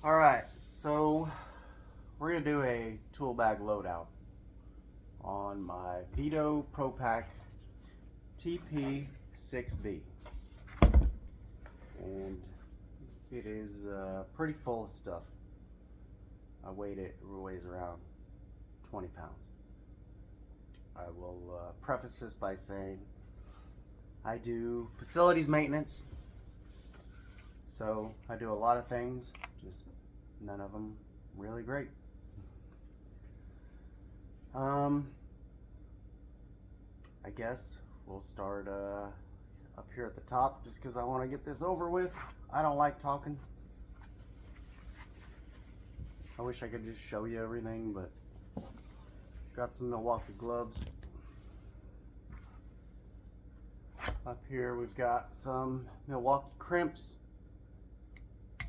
Alright, so we're going to do a tool bag loadout on my Veto Pro Pack TP6B. And it is pretty full of stuff. It weighs around 20 pounds. I will preface this by saying I do facilities maintenance. So I do a lot of things, just none of them really great. I guess we'll start up here at the top just because I want to get this over with. I don't like talking. I wish I could just show you everything, but got some Milwaukee gloves. Up here we've got some Milwaukee crimps.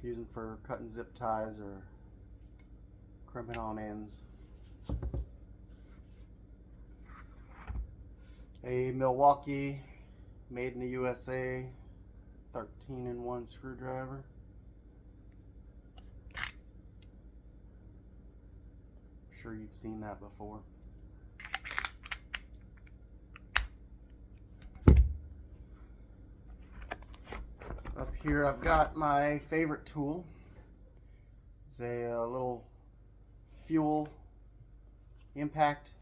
Use them for cutting zip ties or crimping on ends. A Milwaukee made in the USA 13-in-1 screwdriver. I'm sure you've seen that before. Up here I've got my favorite tool. It's a little fuel impact.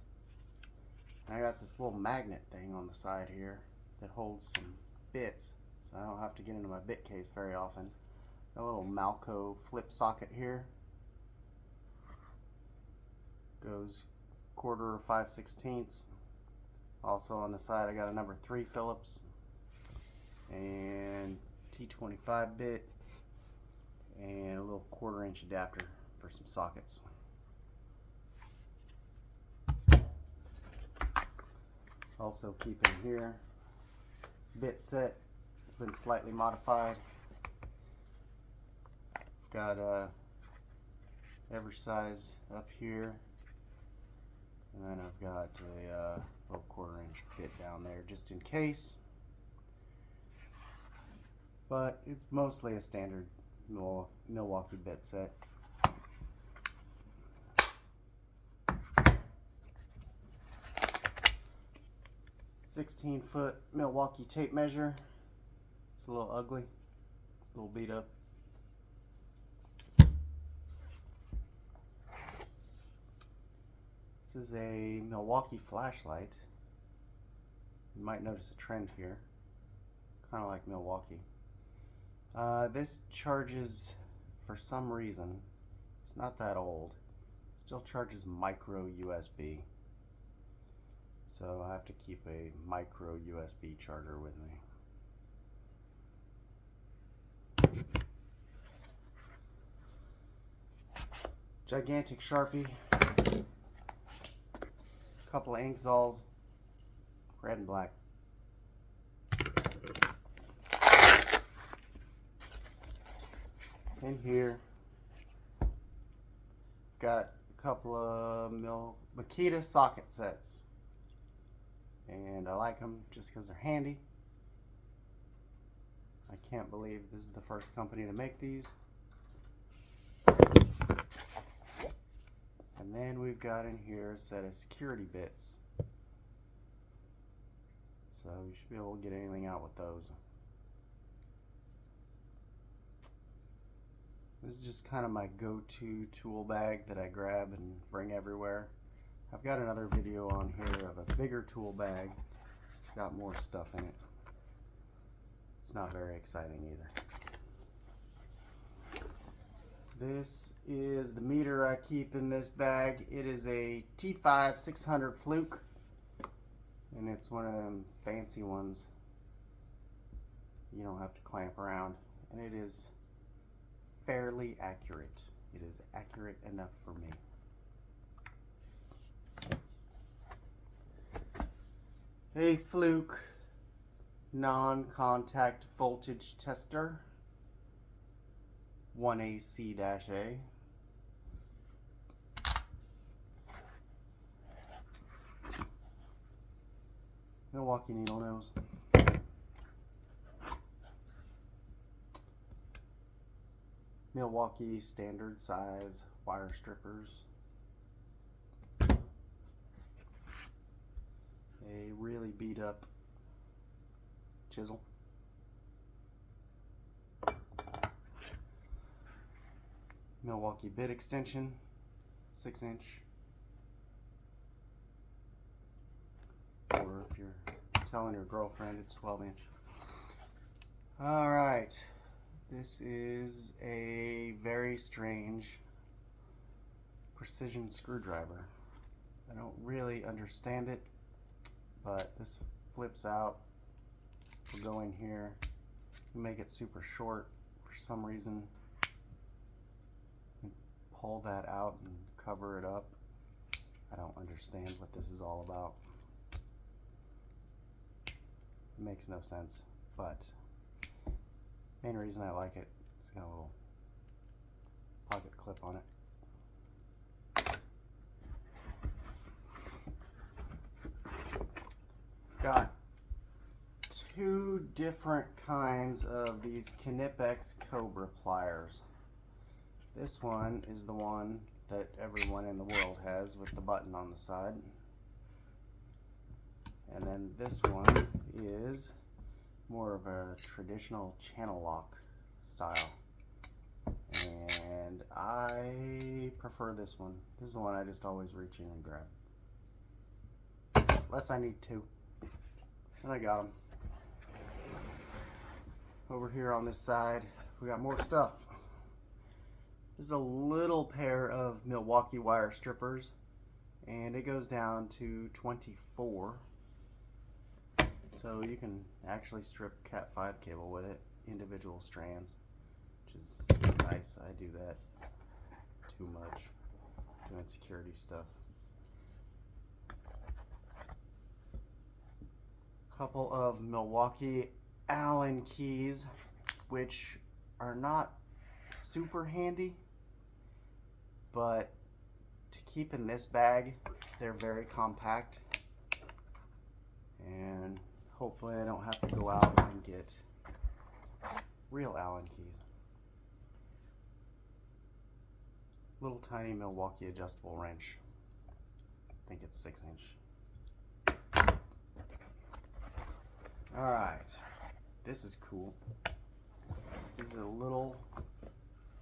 I got this little magnet thing on the side here that holds some bits, so I don't have to get into my bit case very often. A little Malco flip socket here. Goes 1/4 or 5/16. Also on the side I got a number 3 Phillips and T25 bit and a little 1/4 inch adapter for some sockets. Also keep in here bit set. It's been slightly modified. I've got every size up here, and then I've got a little 1/4 inch bit down there just in case. But it's mostly a standard Milwaukee bit set. "16-foot Milwaukee tape measure. It's a little ugly, a little beat up. This is a Milwaukee flashlight. You might notice a trend here, kind of like Milwaukee. This charges, for some reason, it's not that old, still charges micro USB. So I have to keep a micro USB charger with me. Gigantic Sharpie, couple of ink zols, red and black. In here, got a couple of Makita socket sets, and I like them just because they're handy. I can't believe this is the first company to make these. And then we've got in here a set of security bits, so you should be able to get anything out with those. This is just kind of my go-to tool bag that I grab and bring everywhere. I've got another video on here of a bigger tool bag. It's got more stuff in it. It's not very exciting either. This is the meter I keep in this bag. It is a T5 600 Fluke, and it's one of them fancy ones you don't have to clamp around, and it is fairly accurate. It is accurate enough for me. A Fluke non-contact voltage tester, 1AC-A. Milwaukee needle nose. Milwaukee standard size wire strippers. A really beat up chisel. Milwaukee bit extension, 6-inch. Or if you're telling your girlfriend, it's 12-inch. All right, this is a very strange precision screwdriver. I don't really understand it, but this flips out. We'll go in here, make it super short for some reason, and pull that out and cover it up. I don't understand what this is all about. It makes no sense, but main reason I like it, it's got a little pocket clip on it. Got two different kinds of these Knipex Cobra pliers. This one is the one that everyone in the world has with the button on the side. And then this one is more of a traditional channel lock style. And I prefer this one. This is the one I just always reach in and grab. Unless I need to. And I got them. Over here on this side, we got more stuff. This is a little pair of Milwaukee wire strippers, and it goes down to 24. So you can actually strip Cat5 cable with it, individual strands, which is nice. I do that too much, doing security stuff. Couple of Milwaukee Allen keys, which are not super handy, but to keep in this bag, they're very compact, and hopefully I don't have to go out and get real Allen keys. Little tiny Milwaukee adjustable wrench. I think it's 6-inch. Alright, this is cool. This is a little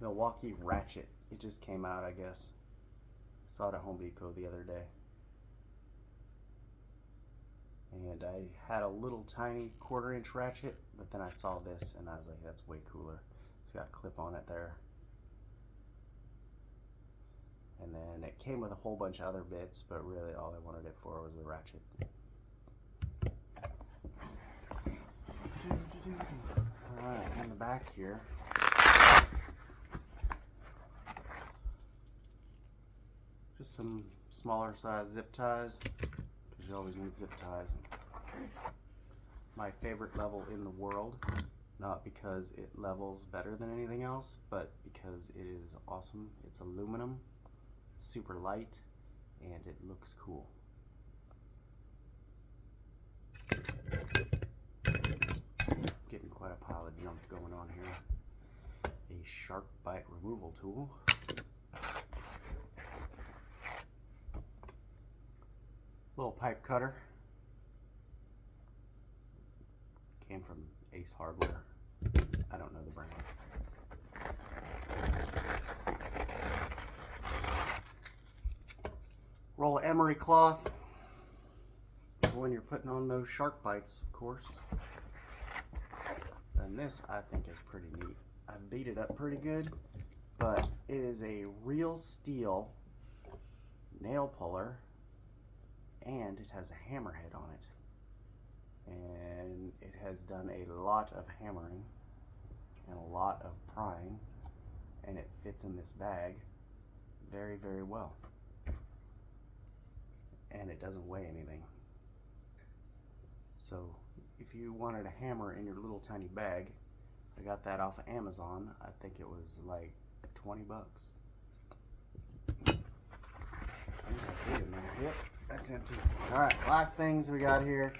Milwaukee ratchet. It just came out, I guess. Saw it at Home Depot the other day. And I had a little tiny 1/4-inch ratchet, but then I saw this and I was like, that's way cooler. It's got a clip on it there. And then it came with a whole bunch of other bits, but really all I wanted it for was the ratchet. Alright, in the back here, just some smaller size zip ties, because you always need zip ties. My favorite level in the world, not because it levels better than anything else, but because it is awesome. It's aluminum, it's super light, and it looks cool. Getting quite a pile of junk going on here. A sharp bite removal tool. Little pipe cutter. Came from Ace Hardware. I don't know the brand. Roll of emery cloth. When you're putting on those shark bites, of course. And this I think is pretty neat. I've beat it up pretty good, but it is a real steel nail puller, and it has a hammerhead on it. And it has done a lot of hammering and a lot of prying, and it fits in this bag very, very well. And it doesn't weigh anything. So if you wanted a hammer in your little tiny bag, I got that off of Amazon. I think it was like 20 bucks. Yep, that's empty. Alright, last things we got here.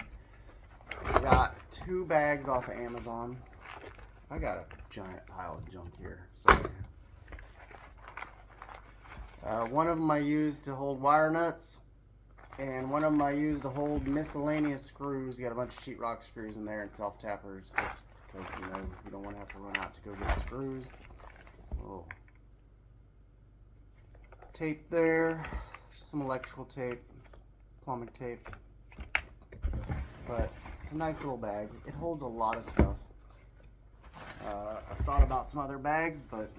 We got 2 bags off of Amazon. I got a giant pile of junk here. Sorry. One of them I use to hold wire nuts, and one of them I use to hold miscellaneous screws. You got a bunch of sheetrock screws in there and self-tappers, just because you don't want to have to run out to go get screws. Oh. Tape there, some electrical tape, plumbing tape, but it's a nice little bag. It holds a lot of stuff. I've thought about some other bags, but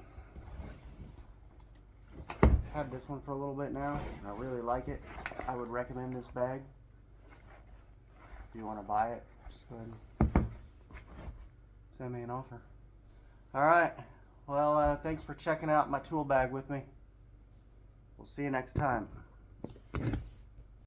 I've had this one for a little bit now, and I really like it. I would recommend this bag. If you want to buy it, just go ahead and send me an offer. Alright, well, thanks for checking out my tool bag with me. We'll see you next time.